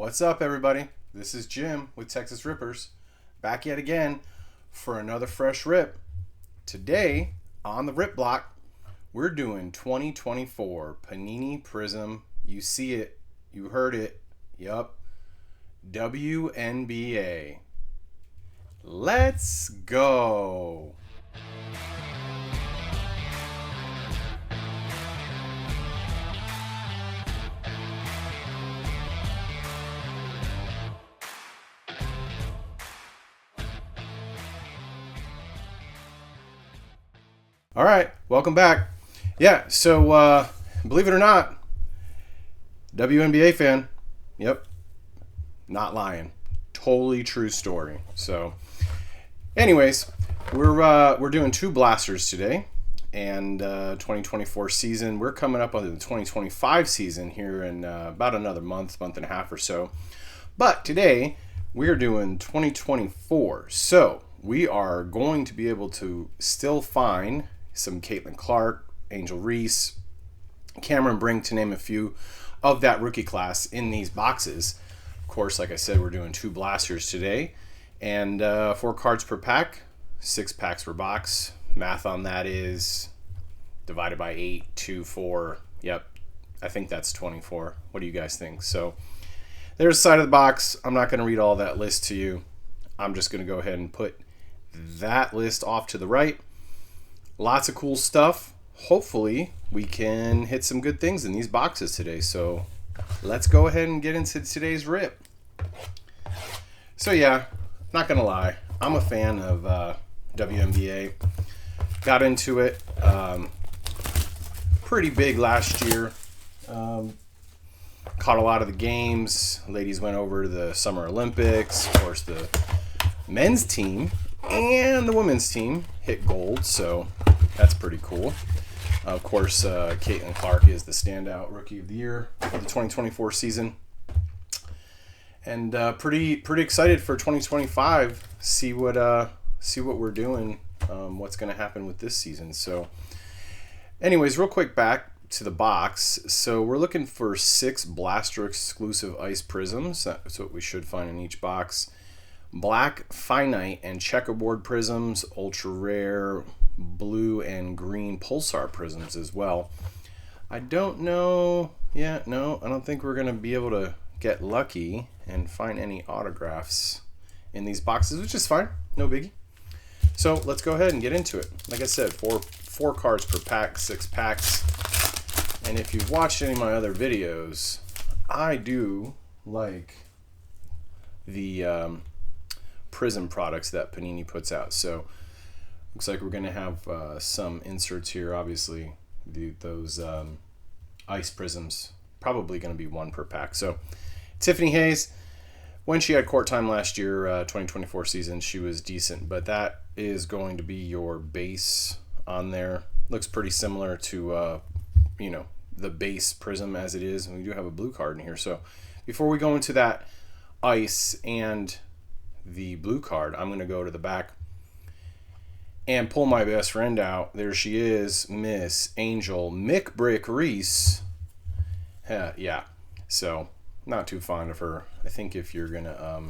What's up, everybody? This is Jim with Texas Rippers, back yet again for another fresh rip. Today, on the Rip Block, we're doing 2024 Panini Prizm. You see it, you heard it, yup. WNBA. Let's go! All right, welcome back. Yeah, so believe it or not, WNBA fan. Yep, not lying. Totally true story. So, anyways, we're doing two blasters today, and 2024 season. We're coming up on the 2025 season here in about another month and a half or so. But today we're doing 2024. So we are going to be able to still find some Caitlin Clark, Angel Reese, Cameron Brink, to name a few of that rookie class in these boxes. Of course, like I said, we're doing two blasters today, and 4 cards per pack, 6 packs per box. Math on that is divided by 8, 2, 4. Yep, I think that's 24. What do you guys think? So there's the side of the box. I'm not going to read all that list to you. I'm just going to go ahead and put that list off to the right. Lots of cool stuff. Hopefully we can hit some good things in these boxes today. So let's go ahead and get into today's rip. So yeah, not gonna lie, I'm a fan of WNBA. Got into it pretty big last year. Caught a lot of the games. Ladies went over to the Summer Olympics. Of course, the men's team and the women's team hit gold, so that's pretty cool. Of course, Caitlin Clark is the standout rookie of the year for the 2024 season, and pretty excited for 2025. See what we're doing, what's going to happen with this season. So, anyways, real quick back to the box. So we're looking for 6 Blaster exclusive ice prisms. That's what we should find in each box. Black, finite, and checkerboard prisms, ultra rare, blue and green pulsar prisms as well. I don't know. Yeah, no, I don't think we're going to be able to get lucky and find any autographs in these boxes, which is fine. No biggie. So let's go ahead and get into it. Like I said, four cards per pack, 6 packs. And if you've watched any of my other videos, I do like the Prizm products that Panini puts out. So looks like we're going to have some inserts here. Obviously, those ice prisms, probably going to be 1 per pack. So Tiffany Hayes, when she had court time last year, 2024 season, she was decent. But that is going to be your base on there. Looks pretty similar to, the base Prizm as it is. And we do have a blue card in here. So before we go into that ice and the blue card, I'm going to go to the back and pull my best friend out. There she is, Miss Angel McBrick Reese. Yeah, so not too fond of her. I think if you're going to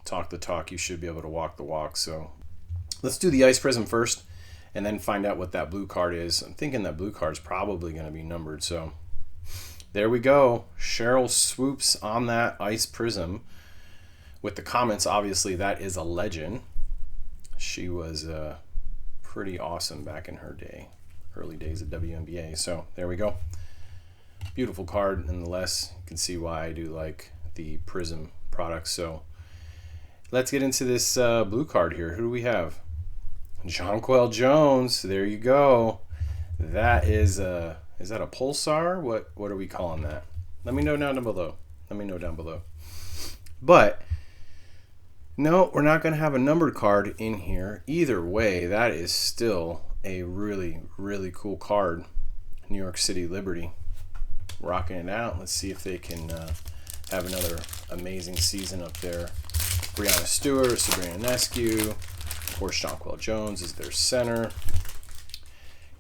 talk the talk, you should be able to walk the walk. So let's do the ice prism first and then find out what that blue card is. I'm thinking that blue card is probably going to be numbered. So there we go. Cheryl Swoops on that ice prism. With the comments, obviously, that is a legend. She was pretty awesome back in her day, early days of WNBA. So there we go. Beautiful card, nonetheless. You can see why I do like the Prizm products. So let's get into this blue card here. Who do we have? Jonquel Jones. There you go. That is that a pulsar? What are we calling that? Let me know down below. But no, we're not going to have a numbered card in here. Either way, that is still a really, really cool card. New York City Liberty. Rocking it out. Let's see if they can have another amazing season up there. Breanna Stewart, Sabrina Ionescu. Of course, Jonquel Jones is their center.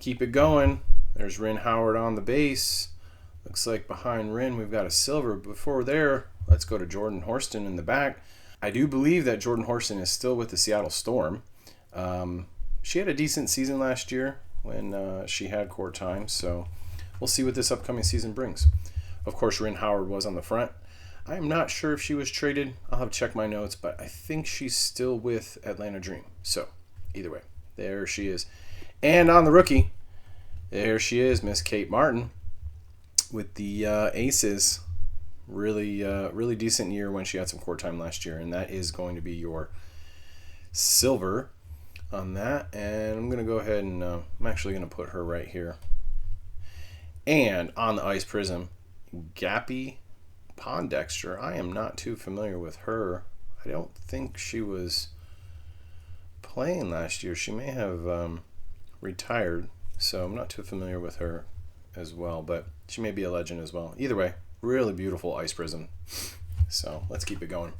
Keep it going. There's Rin Howard on the base. Looks like behind Rin we've got a silver. Before there, let's go to Jordan Horston in the back. I do believe that Jordan Horston is still with the Seattle Storm. She had a decent season last year when she had court time, so we'll see what this upcoming season brings. Of course, Rin Howard was on the front. I am not sure if she was traded. I'll have to check my notes, but I think she's still with Atlanta Dream. So, either way, there she is. And on the rookie, there she is, Miss Kate Martin with the Aces. Really decent year when she had some court time last year, and that is going to be your silver on that. And I'm going to go ahead and I'm actually going to put her right here. And on the ice prism, Gappy Pondexter. I am not too familiar with her. I don't think she was playing last year. She may have retired, so I'm not too familiar with her as well, but she may be a legend as well. Either way, really beautiful ice prism. So let's keep it going.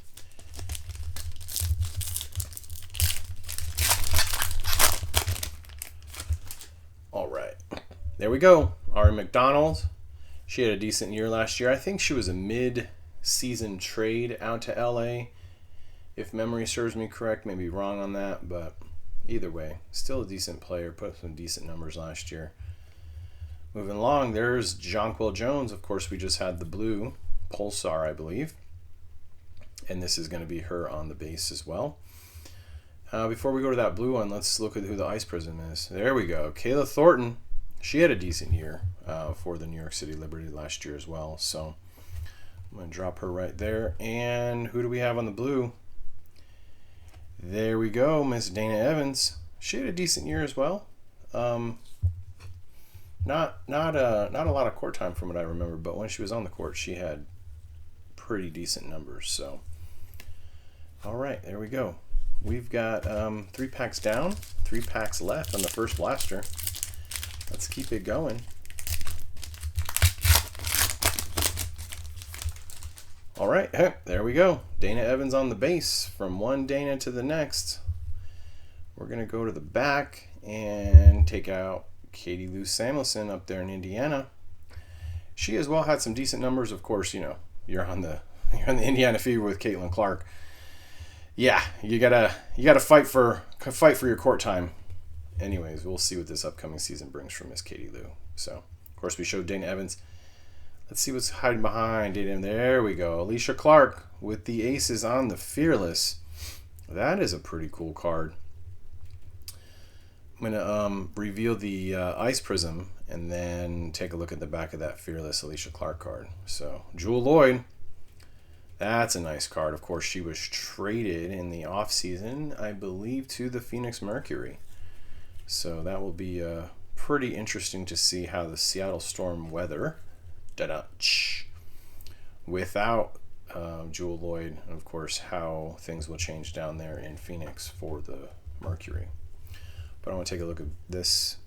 All right, there we go. Ari McDonald. She had a decent year last year. I think she was a mid-season trade out to LA, if memory serves me correct. Maybe wrong on that, but either way, still a decent player. Put up some decent numbers last year. Moving along, there's Jonquil Jones. Of course, we just had the blue Pulsar, I believe. And this is going to be her on the base as well. Before we go to that blue one, let's look at who the ice prism is. There we go. Kayla Thornton. She had a decent year for the New York City Liberty last year as well. So I'm going to drop her right there. And who do we have on the blue? There we go, Miss Dana Evans. She had a decent year as well. Not a lot of court time from what I remember, but when she was on the court, she had pretty decent numbers. So, all right, there we go. We've got 3 packs down, 3 packs left on the first blaster. Let's keep it going. All right, there we go. Dana Evans on the base. From one Dana to the next. We're going to go to the back and take out Katie Lou Samuelson up there in Indiana. She as well had some decent numbers. Of course, you know, you're on the Indiana Fever with Caitlin Clark. Yeah, you gotta fight for your court time. Anyways, we'll see what this upcoming season brings from Miss Katie Lou. So, of course, we showed Dana Evans. Let's see what's hiding behind Dana. There we go. Alicia Clark with the Aces on the Fearless. That is a pretty cool card. I'm going to reveal the Ice Prism and then take a look at the back of that Fearless Alicia Clark card. So, Jewel Lloyd. That's a nice card. Of course, she was traded in the offseason, I believe, to the Phoenix Mercury. So that will be pretty interesting to see how the Seattle Storm weather without Jewel Lloyd, and of course how things will change down there in Phoenix for the Mercury. But I want to take a look at this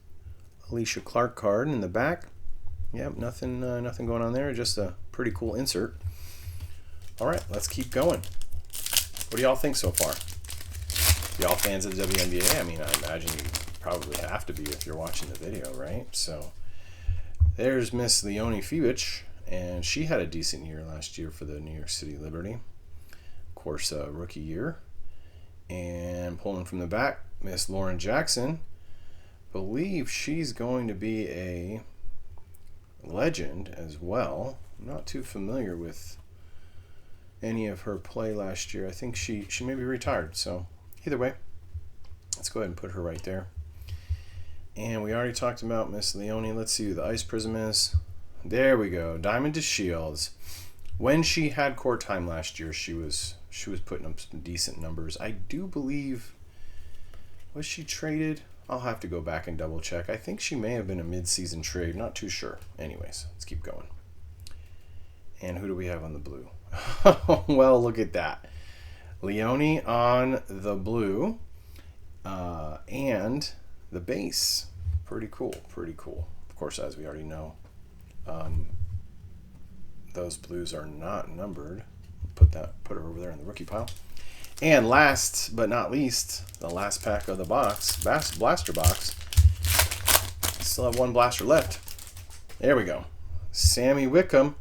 Alicia Clark card in the back. Yep, nothing going on there. Just a pretty cool insert. All right, let's keep going. What do y'all think so far? Y'all fans of the WNBA? I mean, I imagine you probably have to be if you're watching the video, right? So there's Miss Leonie Fiewich, and she had a decent year last year for the New York City Liberty. Of course, rookie year. And pulling from the back, Miss Lauren Jackson. Believe she's going to be a legend as well. I'm not too familiar with any of her play last year. I think she may be retired. So either way, let's go ahead and put her right there. And we already talked about Miss Leonie. Let's see who the Ice Prism is. There we go. Diamond to Shields. When she had court time last year, she was putting up some decent numbers. I do believe, was she traded? I'll have to go back and double check. I think she may have been a mid-season trade. Not too sure. Anyways, let's keep going. And who do we have on the blue? Well, look at that. Leonie on the blue. And the base. Pretty cool. Pretty cool. Of course, as we already know, those blues are not numbered. Put her over there in the rookie pile. And last but not least, the last pack of the box, blaster box. Still have one blaster left. There we go. Sammy Wickham.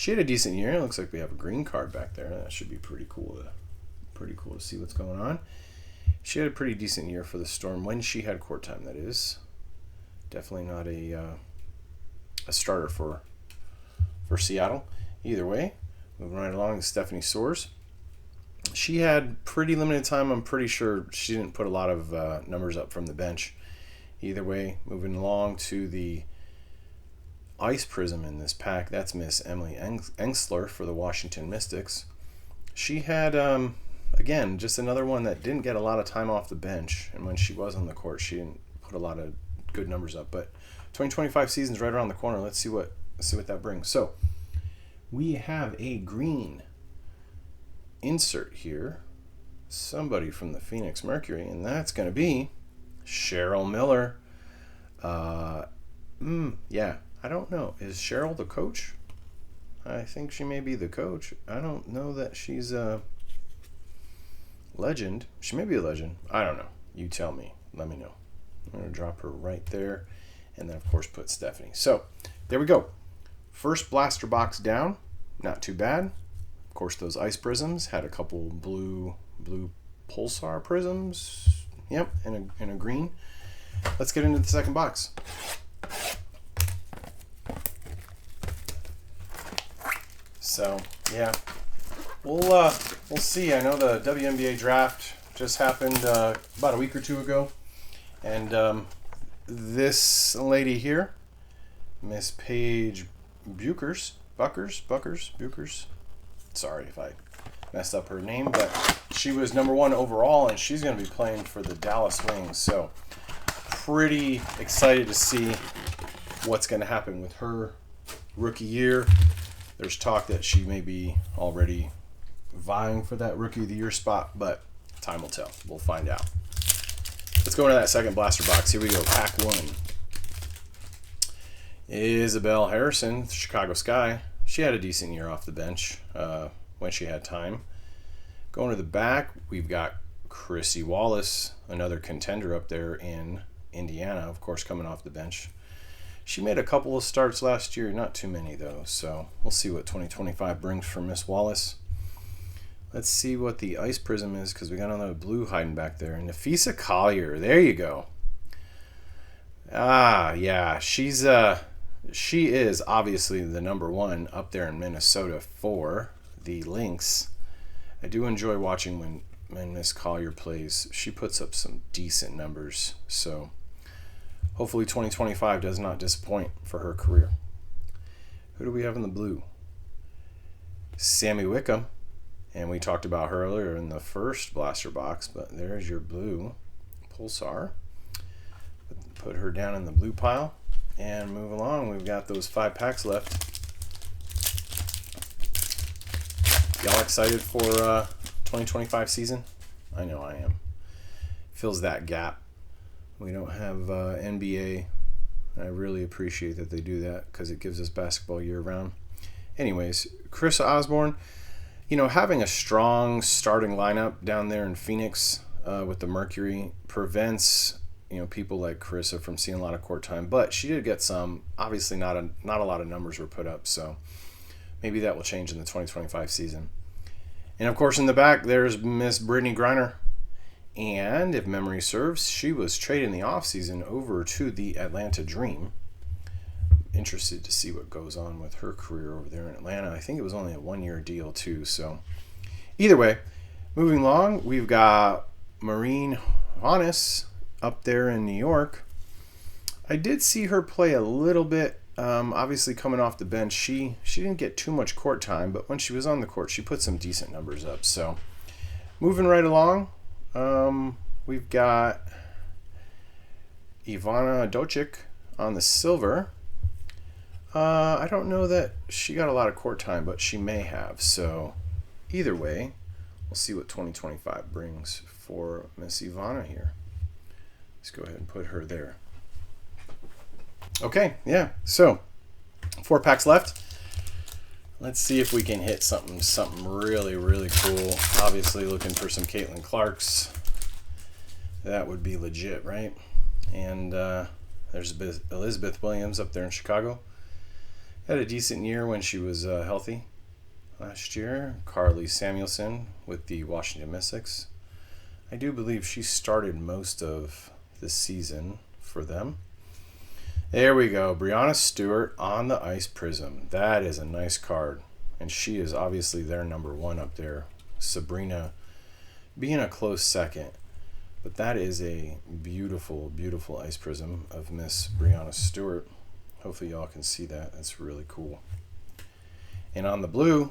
She had a decent year. It looks like we have a green card back there. That should be pretty cool to see what's going on. She had a pretty decent year for the Storm when she had court time, that is. Definitely not a starter for Seattle. Either way, moving right along to Stephanie Soares. She had pretty limited time. I'm pretty sure she didn't put a lot of numbers up from the bench. Either way, moving along to the Ice Prizm in this pack. That's Miss Emily Engsler for the Washington Mystics. She had, again, just another one that didn't get a lot of time off the bench. And when she was on the court, she didn't put a lot of good numbers up. But 2025 season's right around the corner. Let's see what that brings. So we have a green insert here. Somebody from the Phoenix Mercury, and that's going to be Cheryl Miller. Yeah, I don't know. Is Cheryl the coach? I think she may be the coach. I don't know that she's a legend. She may be a legend. I don't know. You tell me. Let me know. I'm going to drop her right there. And then, of course, put Stephanie. So, there we go. First blaster box down. Not too bad. Of course, those Ice Prizms had a couple blue Pulsar Prisms. Yep, and a green. Let's get into the second box. So, yeah, we'll see. I know the WNBA draft just happened about a week or two ago, and this lady here, Miss Paige Buchers. Sorry if I messed up her name, but she was #1 overall, and she's going to be playing for the Dallas Wings. So, pretty excited to see what's going to happen with her rookie year. There's talk that she may be already vying for that Rookie of the Year spot, but time will tell. We'll find out. Let's go into that second blaster box. Here we go. Pack 1. Isabel Harrison, Chicago Sky. She had a decent year off the bench when she had time. Going to the back, we've got Chrissy Wallace, another contender up there in Indiana, of course, coming off the bench. She made a couple of starts last year, not too many though, so we'll see what 2025 brings for Miss Wallace. Let's see what the Ice Prizm is, because we got another blue hiding back there. And Nafisa Collier, there you go. Yeah, she is obviously the #1 up there in Minnesota for the Lynx. I do enjoy watching when Miss Collier plays. She puts up some decent numbers, so hopefully 2025 does not disappoint for her career. Who do we have in the blue? Sammy Wickham. And we talked about her earlier in the first blaster box, but there's your blue Pulsar. Put her down in the blue pile and move along. We've got those 5 packs left. Y'all excited for 2025 season? I know I am. Fills that gap. We don't have NBA. I really appreciate that they do that because it gives us basketball year round. Anyways, Chris Osborne, having a strong starting lineup down there in Phoenix with the Mercury prevents people like Carissa from seeing a lot of court time. But she did get some. Obviously, not a lot of numbers were put up, so maybe that will change in the 2025 season. And of course, in the back, there's Miss Brittany Griner. And if memory serves, she was traded in the offseason over to the Atlanta Dream. Interested to see what goes on with her career over there in Atlanta. I think it was only a 1-year deal too. So either way, moving along, we've got Maureen Honus up there in New York. I did see her play a little bit. Obviously coming off the bench, she didn't get too much court time, but when she was on the court, she put some decent numbers up. So moving right along, we've got Ivana Docic on the silver. I don't know that she got a lot of court time, but she may have. So either way, we'll see what 2025 brings for Miss Ivana here. Let's go ahead and put her there. Okay, yeah. So 4 packs left. Let's see if we can hit something really, really cool. Obviously looking for some Caitlin Clarks. That would be legit, right? And there's Elizabeth Williams up there in Chicago. Had a decent year when she was healthy last year. Carly Samuelson with the Washington Mystics. I do believe she started most of the season for them. There we go. Brianna Stewart on the Ice Prizm. That is a nice card. And she is obviously their #1 up there. Sabrina being a close second. But that is a beautiful, beautiful Ice Prizm of Miss Brianna Stewart. Hopefully y'all can see that. That's really cool. And on the blue,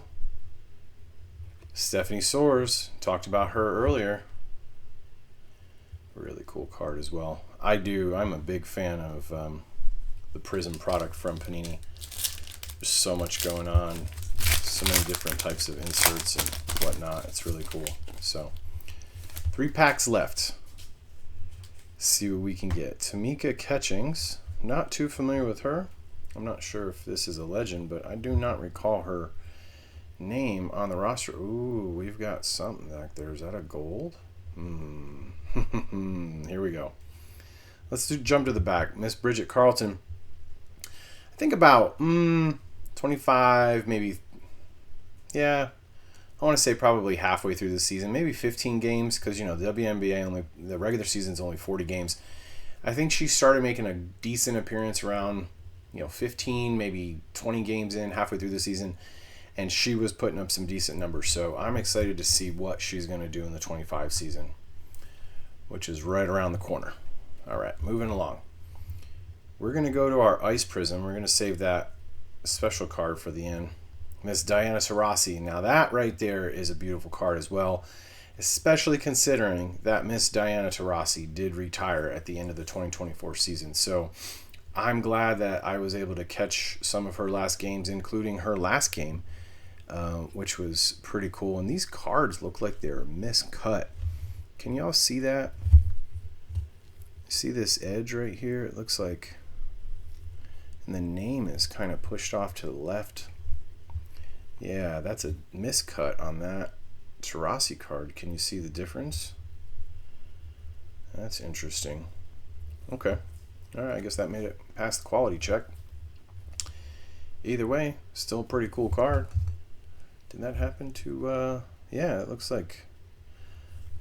Stephanie Soares. Talked about her earlier. Really cool card as well. I'm a big fan of the Prizm product from Panini. There's so much going on. So many different types of inserts and whatnot. It's really cool. So, 3 packs left. See what we can get. Tamika Catchings. Not too familiar with her. I'm not sure if this is a legend, but I do not recall her name on the roster. Ooh, we've got something back there. Is that a gold? Here we go. Let's jump to the back. Miss Bridget Carlton. I think about 25, maybe. Yeah, I want to say probably halfway through the season, maybe 15 games, because the WNBA the regular season is only 40 games. I think she started making a decent appearance around 15, maybe 20 games in, halfway through the season, and she was putting up some decent numbers. So I'm excited to see what she's going to do in the 25 season, which is right around the corner. All right, moving along. We're going to go to our Ice Prizm. We're going to save that special card for the end. Miss Diana Taurasi. Now that right there is a beautiful card as well, especially considering that Miss Diana Taurasi did retire at the end of the 2024 season. So I'm glad that I was able to catch some of her last games, including her last game, which was pretty cool. And these cards look like they're miscut. Can y'all see that? See this edge right here? It looks like, and the name is kind of pushed off to the left. Yeah, that's a miscut on that Taurasi card. Can you see the difference? That's interesting. Okay. All right, I guess that made it past the quality check. Either way, still a pretty cool card. Did that happen to, yeah, it looks like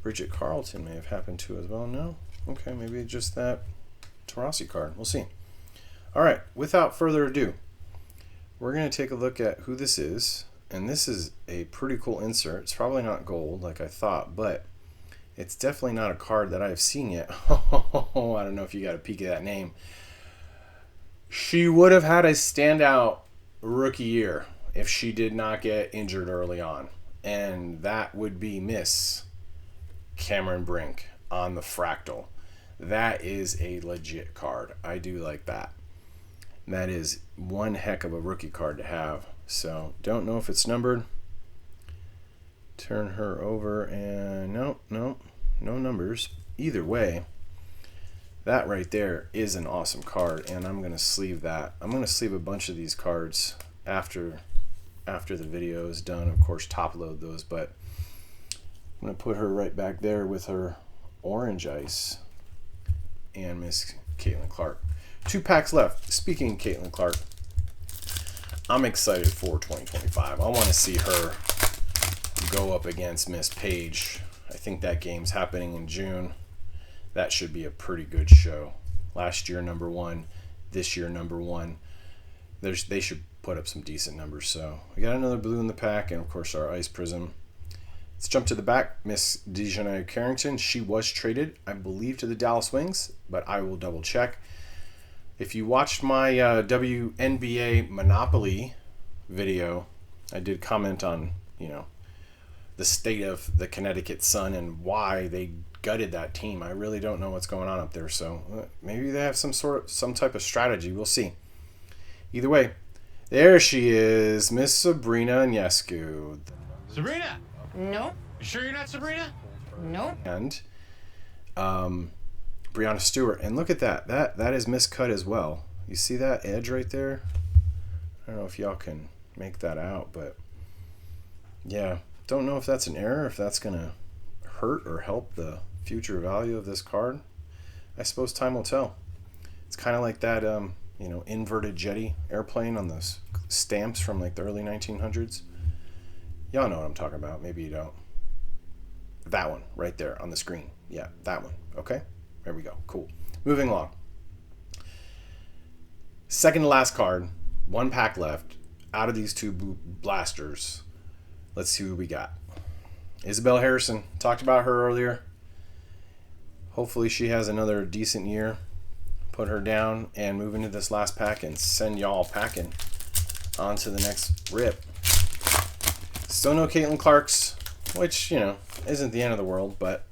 Bridget Carlton may have happened to as well. No? Okay, maybe just that Taurasi card. We'll see. All right, without further ado, we're going to take a look at who this is. And this is a pretty cool insert. It's probably not gold like I thought, but it's definitely not a card that I've seen yet. Oh, I don't know if you got a peek at that name. She would have had a standout rookie year if she did not get injured early on. And that would be Miss Cameron Brink on the Fractal. That is a legit card. I do like that. That is one heck of a rookie card to have. So, don't know if it's numbered. Turn her over, and no numbers. Either way, that right there is an awesome card, and I'm going to sleeve that. I'm going to sleeve a bunch of these cards after the video is done. Of course, top load those, but I'm going to put her right back there with her orange ice and Miss Caitlin Clark. 2 packs left. Speaking of Caitlin Clark, I'm excited for 2025. I want to see her go up against Miss Page. I think that game's happening in June. That should be a pretty good show. Last year, #1. This year, #1. They should put up some decent numbers. So we got another blue in the pack, and of course our Ice Prizm. Let's jump to the back. Miss Dejanay Carrington. She was traded, I believe, to the Dallas Wings, but I will double check. If you watched my WNBA Monopoly video, I did comment on, the state of the Connecticut Sun and why they gutted that team. I really don't know what's going on up there, so maybe they have some type of strategy. We'll see. Either way, there she is, Miss Sabrina Ionescu. Sabrina! Nope. You sure you're not Sabrina? Nope. And Brianna Stewart, and look at that. That is miscut as well. You see that edge right there? I don't know if y'all can make that out, but yeah, don't know if that's an error, if that's gonna hurt or help the future value of this card. I suppose time will tell. It's kind of like that inverted jetty airplane on the stamps from like the early 1900s. Y'all know what I'm talking about. Maybe you don't. That one right there on the screen. Yeah, that one. Okay, there we go. Cool. Moving along. Second to last card. One pack left. Out of these two blasters, let's see who we got. Isabel Harrison. Talked about her earlier. Hopefully she has another decent year. Put her down and move into this last pack and send y'all packing on to the next rip. Still no Caitlin Clark's, which, isn't the end of the world, but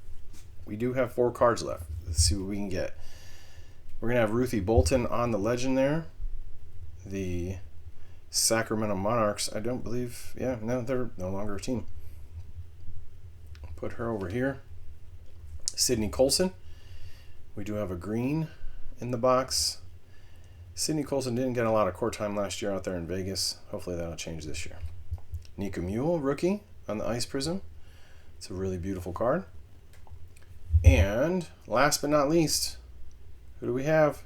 we do have 4 cards left. Let's see what we can get. We're going to have Ruthie Bolton on the legend there. The Sacramento Monarchs, I don't believe, they're no longer a team. Put her over here. Sydney Colson. We do have a green in the box. Sydney Colson didn't get a lot of court time last year out there in Vegas. Hopefully that'll change this year. Nika Mule, rookie on the Ice Prizm. It's a really beautiful card. And last but not least, who do we have?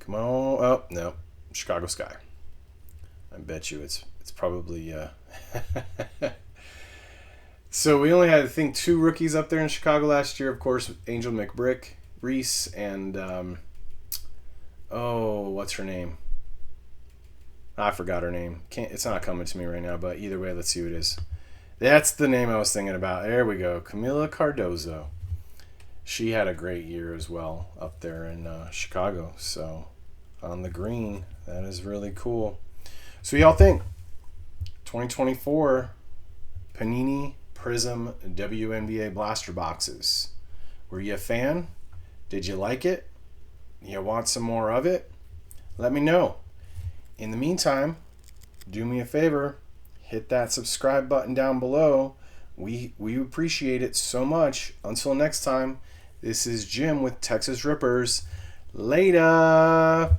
Come on. Oh, no. Chicago Sky. I bet you it's probably... So we only had, I think, 2 rookies up there in Chicago last year. Of course, Angel McBrick, Reese, and... what's her name? I forgot her name. It's not coming to me right now, but either way, let's see who it is. That's the name I was thinking about. There we go. Camila Cardozo. She had a great year as well up there in Chicago. So on the green, that is really cool. So y'all think 2024 Panini Prizm WNBA blaster boxes. Were you a fan? Did you like it? You want some more of it? Let me know. In the meantime, do me a favor, hit that subscribe button down below. We appreciate it so much. Until next time, this is Jim with Texas Rippers. Later.